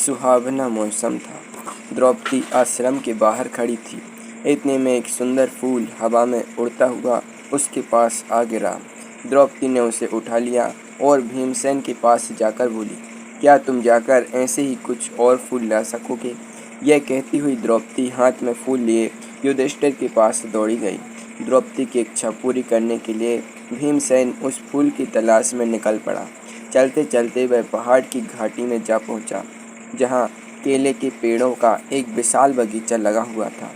सुहावना मौसम था। द्रौपदी आश्रम के बाहर खड़ी थी। इतने में एक सुंदर फूल हवा में उड़ता हुआ उसके पास आ गिरा। द्रौपदी ने उसे उठा लिया और भीमसेन के पास जाकर बोली, क्या तुम जाकर ऐसे ही कुछ और फूल ला सकोगे? यह कहती हुई द्रौपदी हाथ में फूल लिए युधिष्ठिर के पास दौड़ी गई। द्रौपदी की इच्छा पूरी करने के लिए भीमसेन उस फूल की तलाश में निकल पड़ा। चलते चलते वह पहाड़ की घाटी में जा पहुंचा, जहां केले के पेड़ों का एक विशाल बगीचा लगा हुआ था।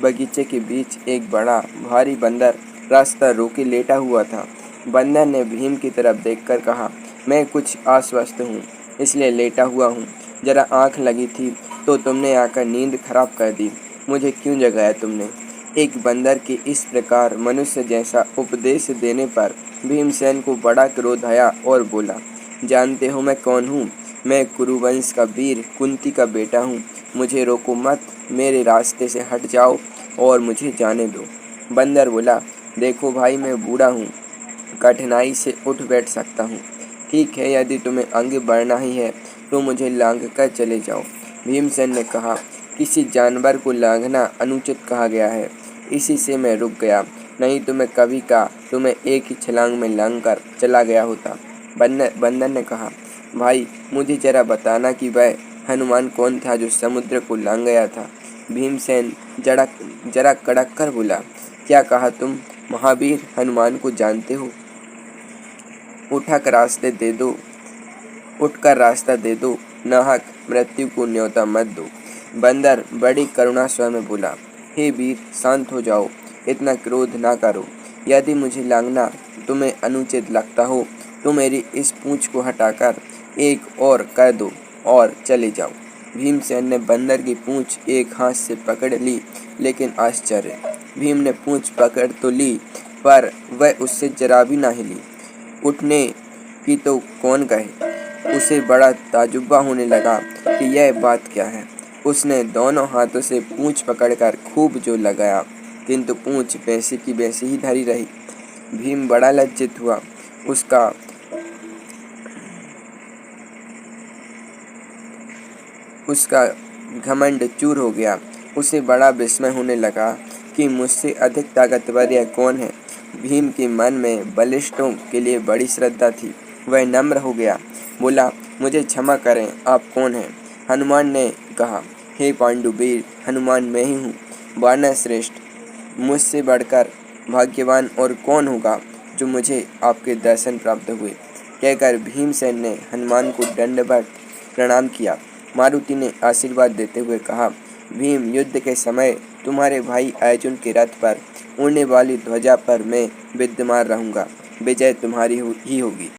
बगीचे के बीच एक बड़ा भारी बंदर रास्ता रोके लेटा हुआ था। बंदर ने भीम की तरफ देखकर कहा, मैं कुछ अस्वस्थ हूँ, इसलिए लेटा हुआ हूँ। जरा आँख लगी थी तो तुमने आकर नींद खराब कर दी। मुझे क्यों जगाया तुमने? एक बंदर के इस प्रकार मनुष्य जैसा उपदेश देने पर भीमसेन को बड़ा क्रोध आया और बोला, जानते हो मैं कौन हूँ? मैं कुरुवंश का वीर कुंती का बेटा हूँ। मुझे रोको मत, मेरे रास्ते से हट जाओ और मुझे जाने दो। बंदर बोला, देखो भाई, मैं बूढ़ा हूँ, कठिनाई से उठ बैठ सकता हूँ। ठीक है, यदि तुम्हें आगे बढ़ना ही है तो मुझे लांघ कर चले जाओ। भीमसेन ने कहा, किसी जानवर को लांघना अनुचित कहा गया है, इसी से मैं रुक गया, नहीं तो मैं कभी का तुम्हें एक ही छलांग में लांघ कर चला गया होता। बंदर ने कहा, भाई मुझे जरा बताना कि वह हनुमान कौन था जो समुद्र को लांघ गया था? भीमसेन जरा कड़क कर बोला, क्या कहा तुम? महावीर हनुमान को जानते हो? उठकर रास्ता दे दो, नाहक मृत्यु को न्योता मत दो। बंदर बड़ी करुणा स्वर में बोला, हे वीर, शांत हो जाओ, इतना क्रोध ना करो। यदि मुझे लांघना तुम्हें अनुचित लगता हो तो मेरी इस पूंछ को हटाकर एक और कर दो और चले जाओ। भीमसेन ने बंदर की पूंछ एक हाथ से पकड़ ली, लेकिन आश्चर्य, भीम ने पूंछ पकड़ तो ली पर वह उससे जरा भी ना हिली। उठने की तो कौन कहे। उसे बड़ा ताजुब होने लगा कि यह बात क्या है। उसने दोनों हाथों से पूंछ पकड़कर खूब जोर लगाया, किंतु पूंछ वैसी की वैसी ही धरी रही। भीम बड़ा लज्जित हुआ। उसका घमंड चूर हो गया। उसे बड़ा विस्मय होने लगा कि मुझसे अधिक ताकतवर यह कौन है। भीम के मन में बलिष्ठों के लिए बड़ी श्रद्धा थी। वह नम्र हो गया, बोला, मुझे क्षमा करें, आप कौन हैं? हनुमान ने कहा, हे पांडुवीर, हनुमान मैं ही हूँ, वानर श्रेष्ठ। मुझसे बढ़कर भाग्यवान और कौन होगा जो मुझे आपके दर्शन प्राप्त हुए। कहकर भीमसेन ने हनुमान को दंडवत प्रणाम किया। मारुति ने आशीर्वाद देते हुए कहा, भीम, युद्ध के समय तुम्हारे भाई अर्जुन के रथ पर उड़ने वाली ध्वजा पर मैं विद्यमान रहूंगा। विजय तुम्हारी ही होगी।